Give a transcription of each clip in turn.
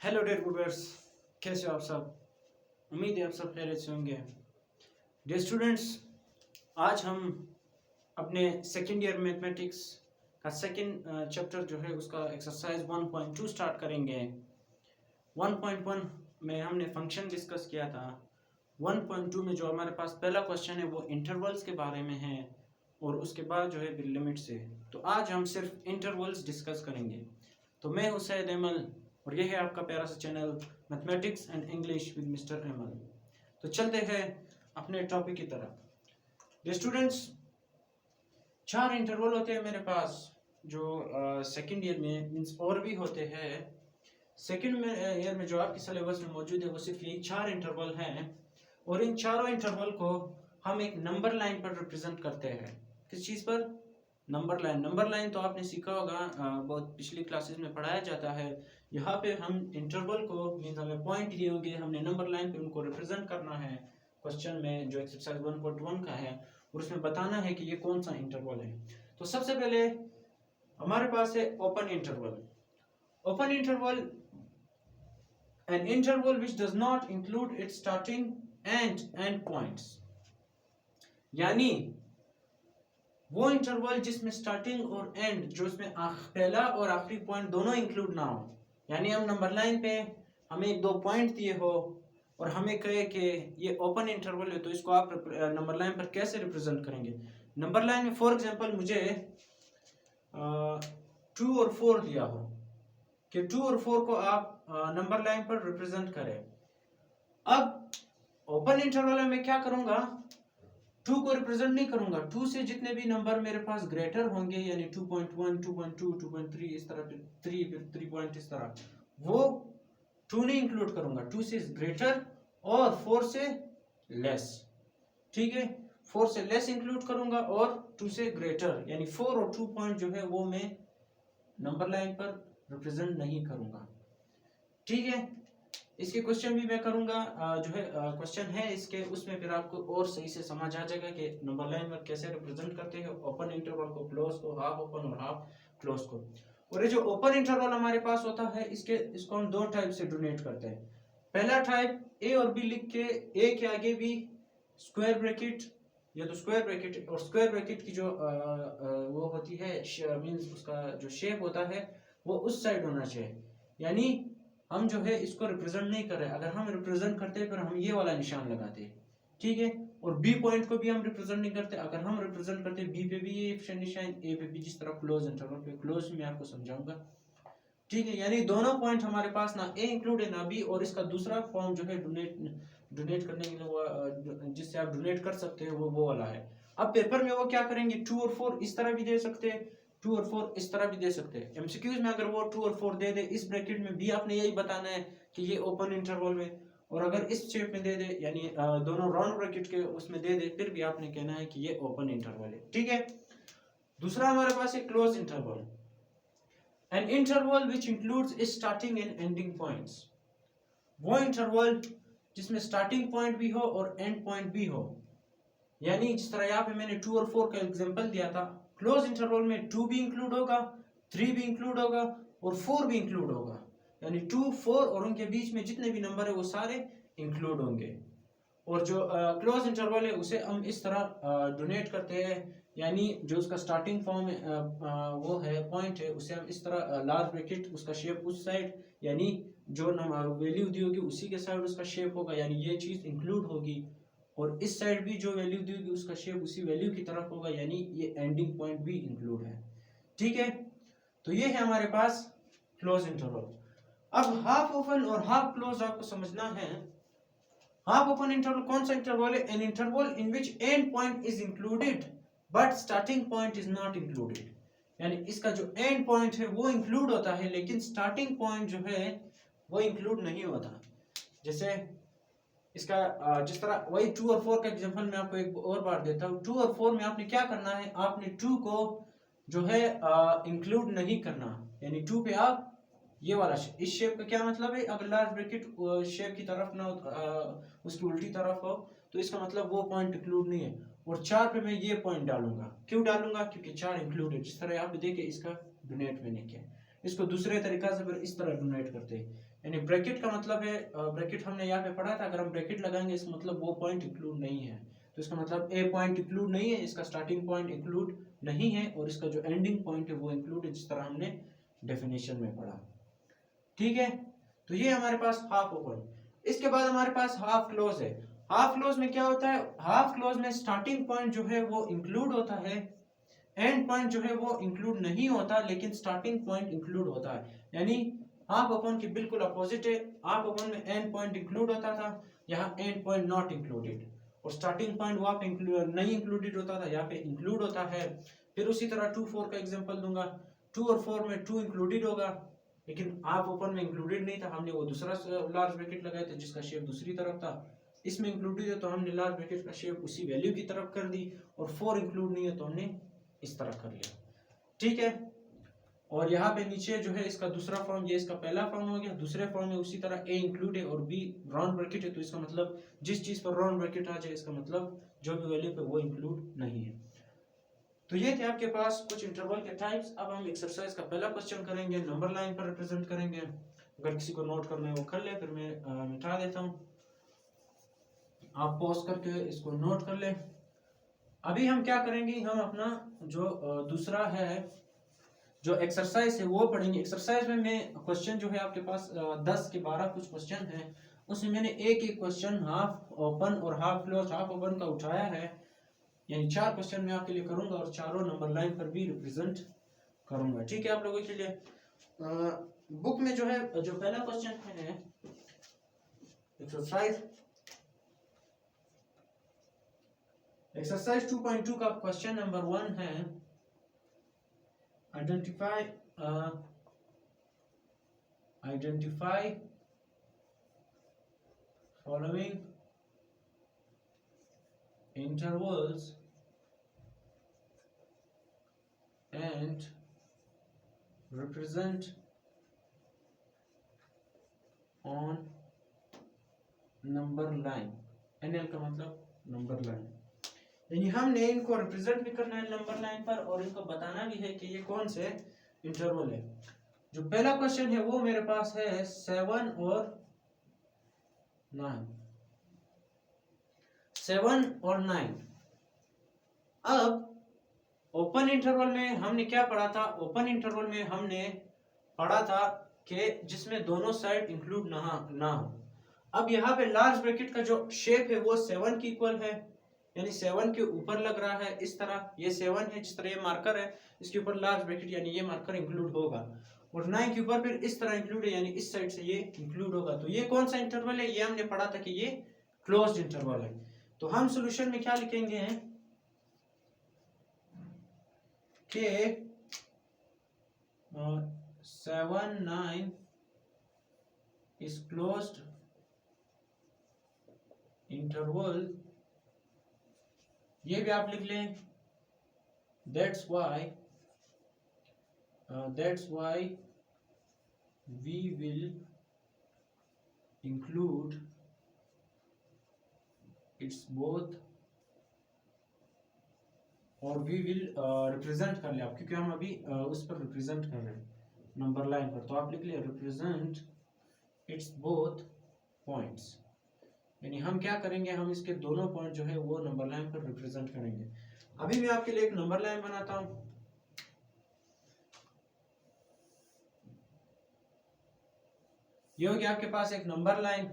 Hello dear गुडर्स, कैसे हो आप सब। उम्मीद है आप सब खैरियत से होंगे। डियर स्टूडेंट्स, आज हम अपने सेकेंड ईयर मैथमेटिक्स का सेकेंड चैप्टर जो है उसका एक्सरसाइज 1.2 स्टार्ट करेंगे। 1.1 में हमने फंक्शन डिस्कस किया था। 1.2 में जो हमारे पास पहला क्वेश्चन है वो इंटरवल्स के बारे में है और उसके बाद जो है लिमिट्स है। तो आज हम सिर्फ इंटरवल्स डिस्कस करेंगे। तो मैं हूं सैयद अहमद और ये है आपका प्यारा सा channel mathematics and English with mister Ahmad. तो चलते हैं अपने टॉपिक की तरफ। ये स्टूडेंट्स, 4 इंटरवल होते हैं मेरे पास जो सेकंड ईयर में मींस और भी होते हैं। सेकंड ईयर में जो आपके सिलेबस में मौजूद है वो सिर्फ यही 4 इंटरवल हैं और इन चारों इंटरवल को हम एक नंबर लाइन पर रिप्रेजेंट करते हैं। किस चीज़ पर? Number line. नंबर लाइन तो आपने सीखा होगा, बहुत पिछली क्लासेस में पढ़ाया जाता है। यहाँ पे हम इंटरवल को मींस हमें पॉइंट दिए होंगे, हमने नंबर लाइन पे उनको रिप्रेजेंट करना है। क्वेश्चन में जो एक्सरसाइज 1.1 का है और उसमें बताना है कि ये कौन सा इंटरवल है। तो सबसे पहले हमारे पास है open interval. Open interval an interval which does not include its starting and end points, यानी वो इंटरवल जिसमें स्टार्टिंग और एंड जो इसमें पहला और आखिरी पॉइंट दोनों इंक्लूड ना हो। यानी हम नंबर लाइन पे हमें एक दो पॉइंट दिए हो और हमें कहे कि ये ओपन इंटरवल है, तो इसको आप नंबर लाइन पर कैसे रिप्रेजेंट करेंगे। नंबर लाइन में फॉर एग्जांपल मुझे 2 और 4 दिया हो कि 2 और 4 को आप नंबर लाइन पर रिप्रेजेंट करें। अब ओपन इंटरवल में मैं क्या करूंगा, 2 को रिप्रेजेंट नहीं करूंगा। 2 से जितने भी नंबर मेरे पास ग्रेटर होंगे यानी 2.1, 2.2, 2.3 इस तरह, 3 फिर 3 पॉइंट इस तरह, वो 2 नहीं इंक्लूड करूंगा। 2 से ग्रेटर और 4 से लेस, ठीक है। 4 से लेस इंक्लूड करूंगा और 2 से ग्रेटर यानी 4 और 2 पॉइंट जो है वो मैं नंबर लाइन पर रिप्रेजेंट नहीं करूंगा, ठीक है। इसके क्वेश्चन भी मैं करूंगा, जो है क्वेश्चन है इसके, उसमें फिर आपको और सही से समझ आ जाएगा कि नंबर लाइन पर कैसे रिप्रेजेंट करते हैं ओपन इंटरवल को, क्लोज को, हाफ ओपन और हाफ क्लोज को। और ये जो ओपन इंटरवल हमारे पास होता है इसको हम दो टाइप से डोनेट करते हैं। पहला टाइप ए और बी लिख के, ए के आगे भी स्क्वायर ब्रैकेट या तो स्क्वायर ब्रैकेट, और स्क्वायर ब्रैकेट की जो वो होती है मींस उसका जो शेप होता है वो उस साइड होना चाहिए। यानी हम जो है इसको रिप्रेजेंट नहीं कर रहे। अगर हम रिप्रेजेंट करते फिर हम ये वाला निशान लगाते, ठीक है। और बी पॉइंट को भी हम रिप्रेजेंट नहीं करते। अगर हम रिप्रेजेंट करते बी पे भी ये निशान, ए पे भी, जिस तरह क्लोज इंटरवल पे क्लोज में आपको समझाऊंगा, ठीक है। यानी दोनों पॉइंट हमारे पास ना ए इंक्लूड है ना बी, और इसका दूसरा फॉर्म जो है डोनेट करने के लिए वो जिससे आप डोनेट कर सकते हो वो वाला है। अब पेपर में वो क्या करेंगे, 2 और 4 इस तरह भी दे सकते हैं, 2 और 4 इस तरह भी दे सकते हैं। एमसीक्यूज में अगर वो 2 और 4 दे दे इस ब्रैकेट में भी आपने यही बताना है कि ये ओपन इंटरवल में, और अगर इस शेप में दे दे यानी दोनों राउंड ब्रैकेट के उसमें दे दे फिर भी आपने कहना है कि ये ओपन इंटरवल है, ठीक है। दूसरा हमारे पास है close interval, an interval which includes starting and ending points. वो इंटरवल जिसमें स्टार्टिंग पॉइंट भी हो और एंड पॉइंट भी हो। यानी जिस तरह यहाँ पे मैंने 2 और 4 का एग्जांपल दिया था, क्लोज इंटरवल में 2 भी इंक्लूड होगा, 3 भी इंक्लूड होगा और 4 भी इंक्लूड होगा। यानी 2, 4 और उनके बीच में जितने भी नंबर है वो सारे इंक्लूड होंगे। और जो क्लोज इंटरवल है उसे हम इस तरह डोनेट करते हैं, यानी जो उसका स्टार्टिंग फॉर्म वो है पॉइंट है उसे हम इस तरह लार्ज ब्रैकेट उसका शेप उस साइड, यानी जो वैल्यू दी होगी उसी के साइड उसका शेप होगा, यानी ये चीज़ इंक्लूड होगी। और इस साइड भी जो वैल्यू दी होगी उसका शेप उसी वैल्यू की तरफ होगा, यानी ये एंडिंग पॉइंट भी इंक्लूड है, ठीक है। तो ये है हमारे पास क्लोज इंटरवल। अब हाफ ओपन और हाफ क्लोज आपको समझना है। हाफ ओपन इंटरवल कौन सा इंटरवल है? An interval in which and point is included but starting point is not included. यानी इसका जो एंड पॉइंट है वो इंक्लूड होता है लेकिन स्टार्टिंग पॉइंट जो है वो इंक्लूड नहीं होता। जैसे इसका जिस तरह वही 2 और 4 का एग्जांपल मैं आपको एक और बार देता हूँ। 2 और 4 में आपने क्या करना है, आपने 2 को जो है इंक्लूड नहीं करना। यानी 2 पे आप ये वाला इस शेप का क्या मतलब है, अगर लार्ज ब्रैकेट शेप की तरफ ना उसकी उल्टी तरफ हो तो इसका मतलब वो पॉइंट इंक्लूड नहीं है। और 4 पे मैं ये पॉइंट डालूंगा, क्यों डालूंगा, क्योंकि 4 इंक्लूड है। जिस तरह आप देखे इसका डोनेट मैंने किया, इसको दूसरे तरीका से फिर इस तरह डोनेट करते हैं। यानी ब्रैकेट का मतलब है, ब्रैकेट हमने यहाँ पे पढ़ा था, अगर हम ब्रैकेट लगाएंगे इसका मतलब वो पॉइंट इंक्लूड नहीं है, तो इसका मतलब ए पॉइंट इंक्लूड नहीं है, इसका स्टार्टिंग पॉइंट इंक्लूड नहीं है और इसका जो एंडिंग पॉइंट है वो इंक्लूड है, जिस तरह हमने डेफिनेशन में पढ़ा। ठीक है, तो ये हमारे पास हाफ ओपन। इसके बाद हमारे पास हाफ क्लोज है। हाफ क्लोज में क्या होता है, हाफ क्लोज में स्टार्टिंग पॉइंट जो है वो इंक्लूड होता है, एंड पॉइंट जो है वो इंक्लूड नहीं होता, लेकिन स्टार्टिंग पॉइंट इंक्लूड होता है। यानी हाफ ओपन की बिल्कुल अपोजिट है। हाफ ओपन में एंड पॉइंट इंक्लूड होता था, यहाँ एंड पॉइंट नॉट इंक्लूडेड, और स्टार्टिंग पॉइंट वहां पे नहीं इंक्लूडेड होता था, यहाँ पे इंक्लूड होता है। फिर उसी तरह 2 4 का एग्जांपल दूंगा। 2 और 4 में 2 इंक्लूडेड होगा, लेकिन हाफ ओपन में इंक्लूडेड नहीं था, हमने वो दूसरा लार्ज ब्रैकेट लगाया था जिसका शेप दूसरी तरफ था। इसमें इंक्लूडेड है तो हमने लार्ज ब्रैकेट का शेप उसी वैल्यू की तरफ कर दी, और 4 इंक्लूड नहीं है तो हमने इस तरह कर लिया। ठीक है, और यहाँ पे नीचे जो है इसका दूसरा फॉर्म, ये इसका पहला फॉर्म हो गया। दूसरे फॉर्म में उसी तरह ए इंक्लूड है और बी राउंड ब्रैकेट है, तो इसका मतलब जिस चीज पर राउंड ब्रैकेट आ जाए इसका मतलब जो भी वैल्यू पे वो इंक्लूड नहीं है। तो ये थे आपके पास कुछ इंटरवल के टाइप्स। अब हम एक्सरसाइज का पहला क्वेश्चन करेंगे, नंबर लाइन पर रिप्रेजेंट करेंगे। अगर किसी को नोट करना है वो कर ले, फिर मैं मिटा देता हूँ, आप पॉज करके इसको नोट कर ले। अभी हम क्या करेंगे, हम अपना जो दूसरा है जो एक्सरसाइज है वो पढ़ेंगे। एक्सरसाइज में मैं क्वेश्चन जो है आपके पास 10 के 12 कुछ क्वेश्चन है, उसमें मैंने एक एक क्वेश्चन हाफ ओपन और हाफ क्लोज हाफ ओपन का उठाया है। यानी 4 क्वेश्चन मैं आपके लिए करूंगा और चारों नंबर लाइन पर भी रिप्रेजेंट करूंगा। ठीक है, आप लोगों के लिए बुक में जो है जो पहला क्वेश्चन है एक्सरसाइज 2.2 का क्वेश्चन नंबर 1 है, identify following intervals and represent on number line। NL का मतलब नंबर लाइन, यानी हमने इनको रिप्रेजेंट भी करना है नंबर लाइन पर और इनको बताना भी है कि ये कौन से इंटरवल है। जो पहला क्वेश्चन है वो मेरे पास है 7 और 9, 7 और 9। अब ओपन इंटरवल में हमने क्या पढ़ा था, ओपन इंटरवल में हमने पढ़ा था कि जिसमें दोनों साइड इंक्लूड ना हो। अब यहाँ पे लार्ज ब्रैकेट का जो शेप है वो 7 की इक्वल है, यानी 7 के ऊपर लग रहा है इस तरह, ये 7 है, जिस तरह ये मार्कर है इसके ऊपर लार्ज ब्रैकेट यानी ये मार्कर इंक्लूड होगा, और 9 के ऊपर फिर इस तरह इंक्लूड है यानी इस साइड से ये इंक्लूड होगा। तो ये कौन सा इंटरवल है, ये हमने पढ़ा था कि ये क्लोज्ड इंटरवल है। तो हम सॉल्यूशन में क्या लिखेंगे कि 7 9 is closed interval, ये भी आप लिख लें। that's why we will include its both, और we will represent कर ले आप, क्योंकि हम अभी उस पर रिप्रेजेंट कर रहे हैं नंबर लाइन पर, तो आप लिख लिया represent its both points। यानी हम क्या करेंगे, हम इसके दोनों पॉइंट जो है वो नंबर लाइन पर रिप्रेजेंट करेंगे। अभी मैं आपके लिए एक नंबर लाइन बनाता हूं। ये हो गया आपके पास एक नंबर लाइन।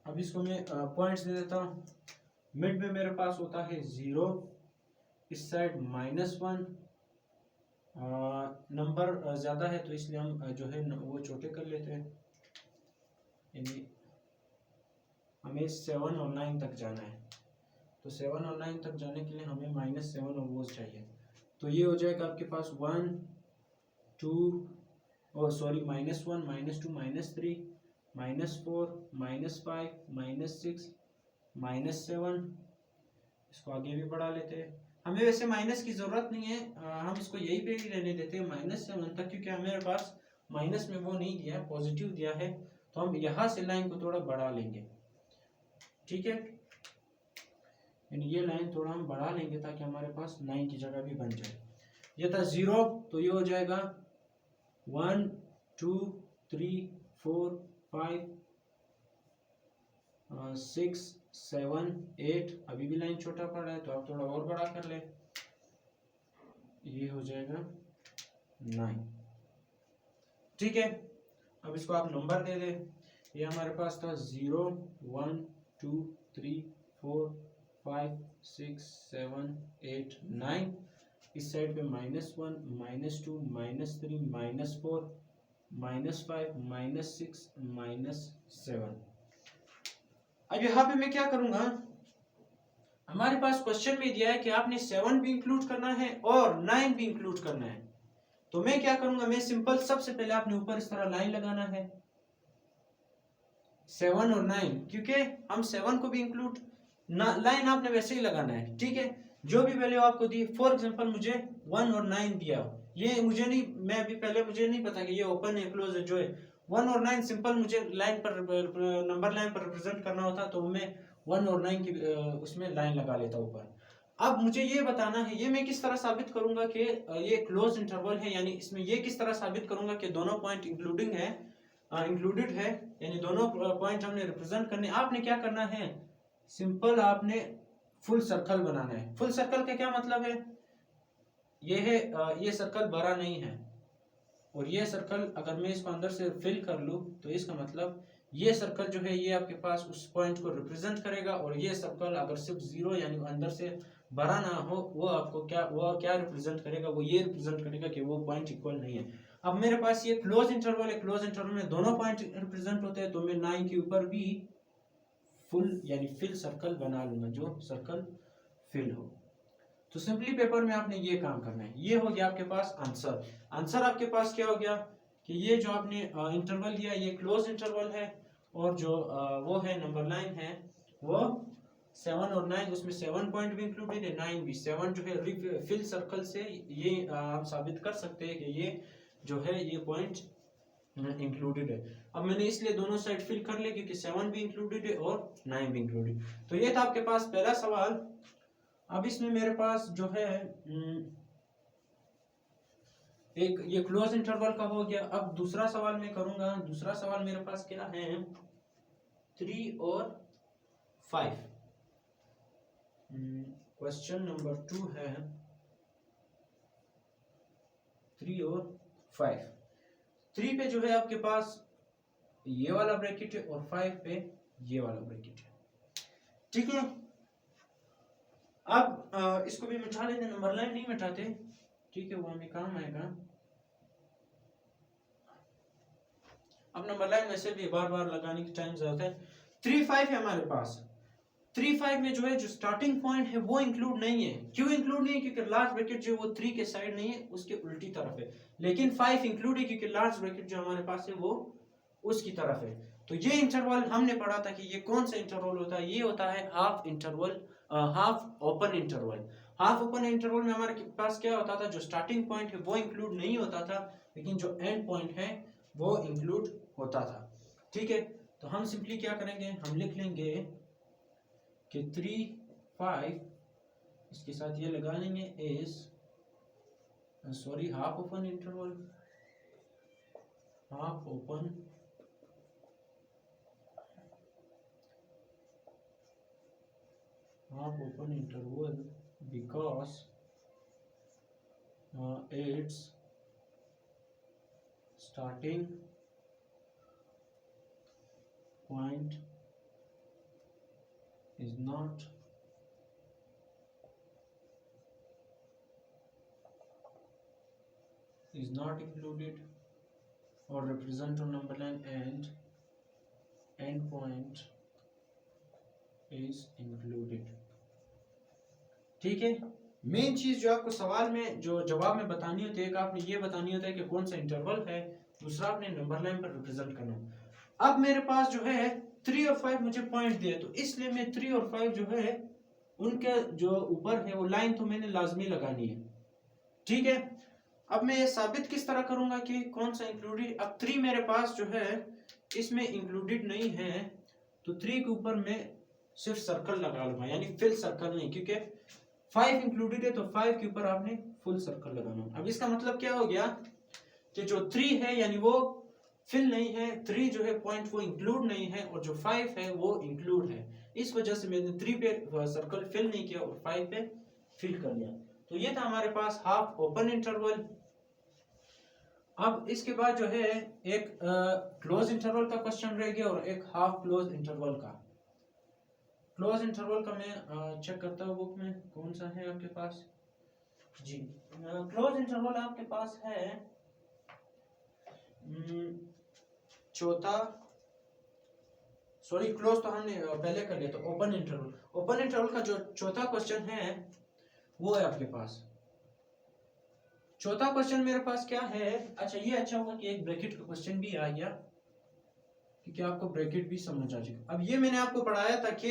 अब इसको मैं पॉइंट्स दे देता हूं। मिड में मेरे पास होता है 0, इस साइड -1। नंबर ज्यादा है तो इसलिए हम जो है वो छोटे कर लेते हैं, यानी हमें 7 और 9 तक जाना है, तो 7 और 9 तक जाने के लिए हमें -7 और वो चाहिए। तो ये हो जाएगा आपके पास 1 2 -1 -2 -3 -4 -5 -6 -7। इसको आगे भी बढ़ा लेते हैं। हमें वैसे माइनस की जरूरत नहीं है, हम इसको यही पे ही रहने देते हैं -7 तक, क्योंकि हमारे पास माइनस में वो नहीं दिया है, पॉजिटिव दिया है, तो हम यहाँ से लाइन को थोड़ा बढ़ा लेंगे। ठीक है, यानी ये लाइन थोड़ा हम बढ़ा लेंगे ताकि हमारे पास 9 की जगह भी बन जाए। ये था 0, तो ये हो जाएगा 1 2 3 4 5 6 7 8। अभी भी लाइन छोटा पड़ रहा है तो आप थोड़ा और बड़ा कर ले, ये हो जाएगा 9। ठीक है, अब इसको आप नंबर दे दे। ये हमारे पास था 0 1 2 3 4 5 6 7 8 9। इस साइड पे -1 -2 -3 -4 -5 -6 -7। अब यहाँ पे मैं क्या करूंगा, हमारे पास क्वेश्चन में दिया है कि आपने 7 भी इंक्लूड करना है और 9 भी इंक्लूड करना है। तो मैं क्या करूंगा, मैं सिंपल सबसे पहले आपने ऊपर इस तरह लाइन लगाना है 7 और 9, क्योंकि हम 7 को भी इंक्लूड लाइन आपने वैसे ही लगाना है। ठीक है, जो भी वैल्यू आपको दी, फॉर एग्जांपल मुझे 1 और 9 दिया, ये मुझे नहीं, मैं अभी पहले मुझे नहीं पता कि ये ओपन है क्लोज है, जो है 1 और 9 सिंपल मुझे लाइन पर नंबर लाइन पर रिप्रेजेंट करना होता, तो मैं 1 और 9 की उसमें लाइन लगा लेता ऊपर। अब मुझे ये बताना है, ये मैं किस तरह साबित करूंगा कि ये क्लोज इंटरवल है, यानी इसमें ये किस तरह साबित करूंगा कि दोनों पॉइंट इंक्लूडिंग है, इंक्लूडेड है, यानी दोनों पॉइंट हमने रिप्रेजेंट करने। आपने क्या करना है, सिंपल आपने फुल सर्कल बनाना है। फुल सर्कल का क्या मतलब है, ये है ये सर्कल बड़ा नहीं है, और ये सर्कल अगर मैं इसको अंदर से फिल कर लूं तो इसका मतलब ये सर्कल जो है ये आपके पास उस पॉइंट को रिप्रेजेंट करेगा, और ये सर्कल अगर सिर्फ 0 यानी अंदर से बड़ा ना हो, वो आपको क्या रिप्रेजेंट करेगा, वो ये रिप्रेजेंट करेगा कि वो पॉइंट इक्वल नहीं है। अब मेरे पास ये क्लोज इंटरवल है, क्लोज इंटरवल में दोनों पॉइंट रिप्रेजेंट होते हैं, तो मैं 9 के ऊपर भी फुल यानी फिल सर्कल बना लूंगा, जो सर्कल फिल हो। तो सिंपली पेपर में आपने ये काम करना है। ये हो गया आपके पास आंसर। आंसर आपके पास क्या हो गया कि ये जो आपने इंटरवल दिया ये क्लोज इंटरवल है, और जो वो है नंबर लाइन है वो 7 और 9, उसमें 7 पॉइंट भी इंक्लूडेड है, 9 भी। 7 जो है फिल सर्कल से ये हम साबित कर सकते हैं कि ये जो है ये पॉइंट इंक्लूडेड है। अब मैंने इसलिए दोनों साइड फिल कर लिया क्योंकि 7 भी इंक्लूडेड है और 9 भी इंक्लूडेड। तो ये था आपके पास पहला सवाल। अब इसमें मेरे पास जो है एक ये क्लोज इंटरवल का हो गया। अब दूसरा सवाल मैं करूंगा। दूसरा सवाल मेरे पास क्या है, 3 और 5। क्वेश्चन नंबर 2 है 3 और 5। 3 पे जो है आपके पास ये वाला ब्रैकेट है और 5 पे ये वाला ब्रैकेट है। ठीक है, अब इसको भी मिटा लेते, नंबर लाइन नहीं मिटाते, ठीक है, वो हमें काम आएगा। अब नंबर लाइन वैसे भी बार बार लगाने की टाइम ज्यादा है। 3 5 है हमारे पास। 3 5 में जो है जो स्टार्टिंग पॉइंट है वो इंक्लूड नहीं है। क्यों इंक्लूड नहीं है, क्योंकि लार्ज ब्रैकेट जो वो 3 के साइड नहीं है, उसके उल्टी तरफ है। लेकिन 5 इंक्लूड है क्योंकि लार्ज ब्रैकेट जो हमारे पास है वो उसकी तरफ है। तो ये इंटरवल हमने पढ़ा था कि ये कौन सा इंटरवल होता है, ये होता है half interval, half open interval. Half open interval में हमारे पास क्या होता था, जो स्टार्टिंग पॉइंट है वो इंक्लूड नहीं होता था, लेकिन जो एंड पॉइंट है वो इंक्लूड होता था। ठीक है, तो हम सिंपली क्या करेंगे, हम लिख लेंगे कि 3 5 इसके साथ ये लगा लेंगे is sorry half open interval, half open interval because its starting point is not included or represent on number line, and end point is included। ठीक है, मेन चीज जो आपको सवाल में जो जवाब में बतानी होती है, एक आपने ये बतानी होता है कि कौन सा इंटरवल है, दूसरा आपने नंबर लाइन पर रिप्रेजेंट करना। अब मेरे पास जो है 3 और 5 मुझे पॉइंट दिए, तो इसलिए मैं 3 और 5 जो है उनके जो ऊपर है वो लाइन तो मैंने लाजमी लगानी है। ठीक है, अब मैं ये साबित किस तरह करूंगा कि कौन सा इंक्लूडेड। अब 3 मेरे पास जो है इसमें इंक्लूडेड नहीं है, तो 3 के ऊपर मैं सिर्फ सर्कल लगा लूंगा, यानी फिल सर्कल नहीं, क्योंकि 5 इंक्लूडेड है तो 5 के ऊपर आपने फुल सर्कल लगाना। अब इसका मतलब क्या हो गया कि जो 3 है यानी वो फिल नहीं है, 3 जो है पॉइंट वो इंक्लूड नहीं है, और जो 5 है वो इंक्लूड है। इस वजह से मैंने 3 पे सर्कल फिल नहीं किया और 5 पे फिल कर लिया। तो ये था हमारे पास हाफ ओपन इंटरवल। अब इसके बाद जो है एक क्लोज इंटरवल का क्वेश्चन रह गया और एक हाफ क्लोज इंटरवल का। क्लोज इंटरवल का मैं चेक करता हूँ बुक में कौन सा है आपके पास। जी, क्लोज इंटरवल आपके पास है चौथा, सॉरी क्लोज तो हमने पहले कर लिया। तो ओपन इंटरवल, ओपन इंटरवल का जो चौथा क्वेश्चन है वो है आपके पास। चौथा क्वेश्चन मेरे पास क्या है, अच्छा ये अच्छा हुआ कि एक ब्रैकेट का क्वेश्चन भी आ गया, क्योंकि आपको ब्रैकेट भी समझ आ जाएगा। अब ये मैंने आपको पढ़ाया था कि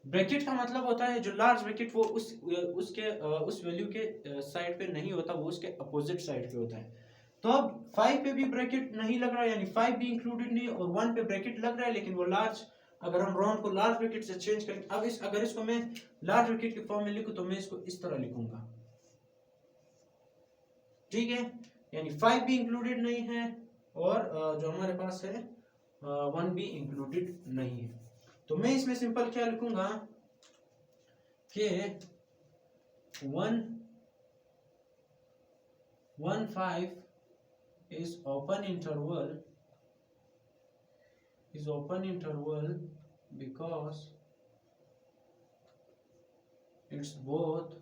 ब्रैकेट का मतलब होता है जो लार्ज ब्रैकेट वो उस वैल्यू के साइड पे नहीं होता, वो उसके अपोजिट साइड पे होता है। तो अब 5 पे भी ब्रैकेट नहीं लग रहा है, यानी 5 भी इंक्लूडेड नहीं, और 1 पे ब्रैकेट लग रहा है लेकिन वो लार्ज, अगर हम राउंड को लार्ज ब्रैकेट से चेंज करें, अब अगर इसको मैं लार्ज ब्रैकेट के फॉर्म में लिखूं तो मैं इसको इस तरह लिखूंगा, ठीक है, यानी 5 भी इंक्लूडेड नहीं है और जो हमारे पास है 1 भी इंक्लूडेड नहीं है। तो मैं इसमें सिंपल क्या लिखूंगा कि 1 is open interval because its both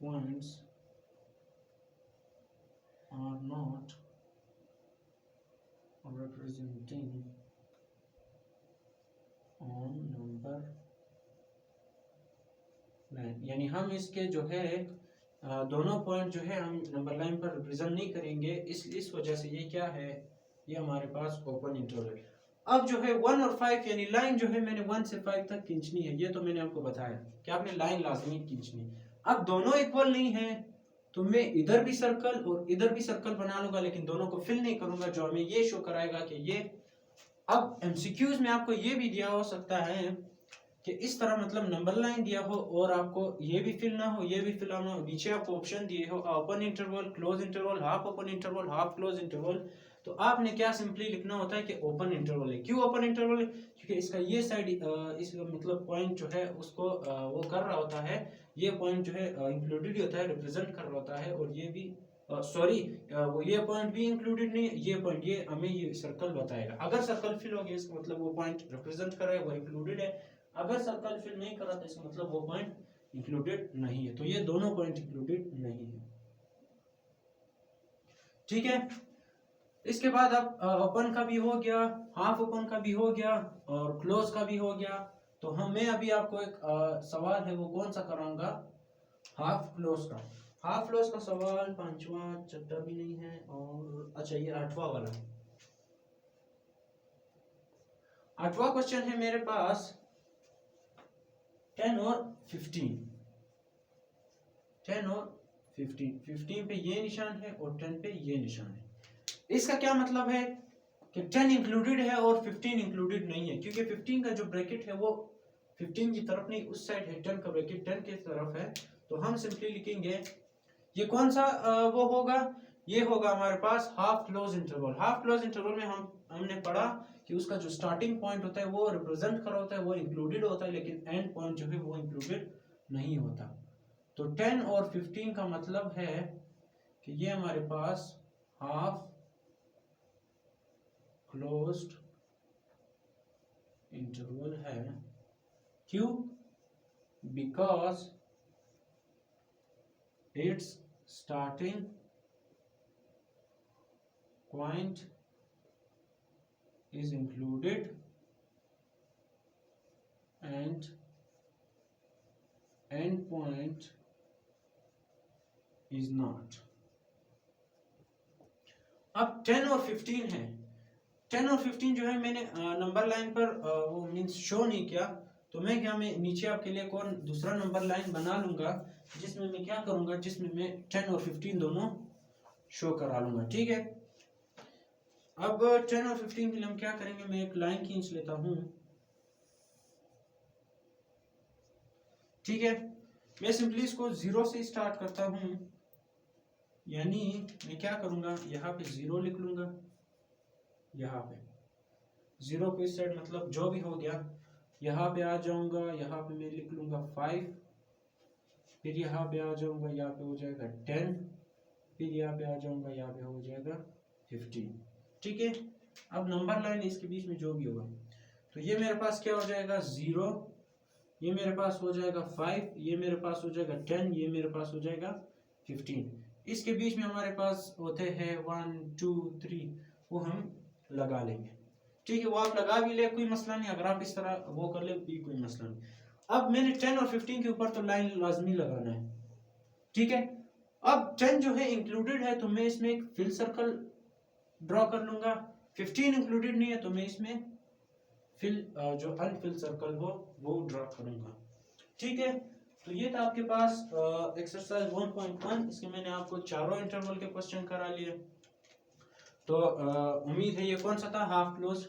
points are not representing on number line, यानी हम इसके जो है दोनों पॉइंट जो है हम नंबर लाइन पर रिप्रेजेंट नहीं करेंगे, इस वजह से ये क्या है, ये हमारे पास ओपन इंटरवल। अब जो है 1 और 5 यानी लाइन जो है मैंने 1 से 5 तक खींचनी है, ये तो मैंने आपको बताया कि आपने लाइन लाजमी खींचनी है। अब दोनों इक्वल नहीं है तो मैं इधर भी सर्कल और इधर भी सर्कल बना लूंगा, लेकिन दोनों को फिल नहीं करूंगा, जो हमें ये शो कराएगा कि ये। अब एमसीक्यूज में आपको ये भी दिया हो सकता है कि इस तरह मतलब नंबर लाइन दिया हो और आपको ये भी फिल ना हो, ये भी फिल ना हो, नीचे आपको ऑप्शन दिए हो open interval, close interval, half open interval, half close interval, तो आपने क्या सिंपली लिखना होता है कि ओपन इंटरवल है। क्यों ओपन इंटरवल है? क्योंकि इसका ये साइड इस मतलब पॉइंट जो है उसको वो कर रहा होता है, ये पॉइंट जो है इंक्लूडेड होता है, रिप्रेजेंट कर रहा होता है, और ये भी सॉरी वो ये पॉइंट भी इंक्लूडेड नहीं, ये पॉइंट ये हमें ये सर्कल बताएगा। अगर सर्कल फिल हो गया इसका मतलब वो पॉइंट रिप्रेजेंट कर रहा है, वो इंक्लूडेड है। अगर सर्कल फिल नहीं कर रहा तो इसका मतलब वो पॉइंट इंक्लूडेड नहीं है। तो ये दोनों पॉइंट इंक्लूडेड नहीं है, ठीक है। इसके बाद अब ओपन का भी हो गया, हाफ ओपन का भी हो गया और क्लोज का भी हो गया। तो मैं अभी आपको एक सवाल है वो कौन सा कराऊंगा, हाफ क्लोज का। हाफ क्लोज का सवाल 5वां चैप्टर भी नहीं है, और अच्छा ये 8वां वाला, 8वां क्वेश्चन है मेरे पास 10 और 15। 10 और 15, 15 पे ये निशान है और 10 पे ये निशान है। इसका क्या मतलब है कि 10 इंक्लूडेड है और 15 इंक्लूडेड नहीं है, क्योंकि 15 का जो ब्रैकेट है वो 15 की तरफ नहीं उस साइड है, 10 का ब्रैकेट 10 की तरफ है। तो हम सिंपली लिखेंगे ये कौन सा वो होगा, ये होगा हमारे पास half close interval. Half close interval में हमने पढ़ा कि उसका जो स्टार्टिंग पॉइंट होता है वो रिप्रेजेंट कर होता है, वो इंक्लूडेड होता है, लेकिन एंड पॉइंट जो है वो इंक्लूडेड नहीं होता। तो 10 और 15 का मतलब है कि ये हमारे पास हाफ क्लोज्ड इंटरवल है। क्यों? Because its starting point is included and end point is not। अब 10 और 15 है, 10 और 15 जो है मैंने नंबर लाइन पर वो मींस शो नहीं किया, तो मैं क्या मैं नीचे आपके लिए कौन दूसरा नंबर लाइन बना लूंगा जिसमें मैं क्या करूंगा, जिसमें मैं 10 और 15 दोनों शो करा लूंगा, ठीक है। अब 10 और 15 के लिए हम क्या करेंगे, मैं एक लाइन खींच लेता हूं, ठीक है। मैं सिंपली इसको 0 से स्टार्ट करता हूँ, यानी मैं क्या करूँगा, यहाँ पे 0 लिख लूँगा, यहाँ पे 0 को इस साइड मतलब जो भी हो गया, यहाँ पे आ जाऊँगा, यहाँ पे मैं लिख लूँगा 5, फिर यहाँ पे आ जाऊँगा, यहाँ पे हो जाएगा 10, फिर यहाँ पे आ जाऊँगा, यहाँ पे हो जाएगा 15। ठीक है, अब नंबर लाइन इसके बीच में जो भी होगा, तो ये मेरे पास क्या हो जाएगा 0, ये मेरे पास हो जाएगा 5, ये मेरे पास हो जाएगा 10, ये मेरे पास हो जाएगा 15। इसके बीच में हमारे पास होते हैं 1 2 3, वो हम लगा लेंगे। ठीक है, वो आप लगा भी ले, कोई मसला नहीं, अगर आप इस तरह वो कर ले भी कोई मसला नहीं। अब मैंने 10 और 15 के ऊपर तो लाइन लाजमी लगाना है। ठीक है, अब 10 जो है इंक्लूडेड है तो मैं इसमें एक फिल सर्कल ड्रॉ कर लूंगा, 15 इंक्लूडेड नहीं है तो मैं इसमें फिल जो अनफिल सर्कल हो वो ड्रॉ करूंगा। ठीक है, तो ये था आपके पास एक्सरसाइज 1.1। इसके मैंने आपको चारों इंटरवल के क्वेश्चन करा लिए। तो उम्मीद है ये कौन सा था, हाफ क्लोज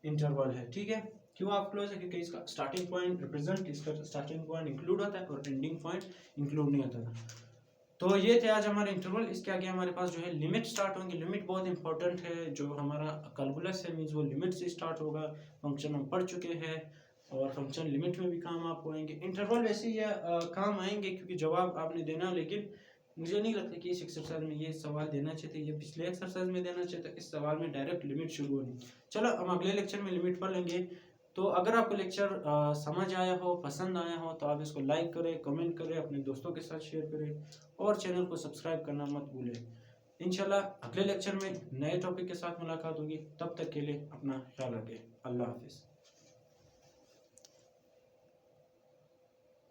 इंटरवल है। ठीक है, क्यों हाफ क्लोज है, क्योंकि इसका स्टार्टिंग पॉइंट रिप्रेजेंट, इसका स्टार्टिंग पॉइंट इंक्लूड होता है और एंडिंग पॉइंट इंक्लूड नहीं होता था। तो ये थे आज हमारे इंटरवल। इसके आगे हमारे पास जो है लिमिट स्टार्ट होंगे। लिमिट बहुत इंपॉर्टेंट है, जो हमारा कैलकुलस है मीन्स वो लिमिट से स्टार्ट होगा। फंक्शन हम पढ़ चुके हैं और फंक्शन लिमिट में भी काम आपको आएंगे। इंटरवल वैसे ही काम आएंगे क्योंकि जवाब आपने देना, लेकिन मुझे नहीं लगता कि इस एक्सरसाइज में ये सवाल देना चाहिए, ये पिछले एक्सरसाइज में देना चाहिए। तो इस सवाल में डायरेक्ट लिमिट शुरू होनी। चलो हम अगले लेक्चर में लिमिट पढ़ लेंगे। तो अगर आपको लेक्चर समझ आया हो, पसंद आया हो, तो आप इसको लाइक करें, कमेंट करें, अपने दोस्तों के साथ शेयर करें और चैनल को सब्सक्राइब करना मत भूलें। इंशाल्लाह अगले लेक्चर में नए टॉपिक के साथ मुलाकात होगी। तब तक के लिए अपना ख्याल रखें। अल्लाह हाफिज़।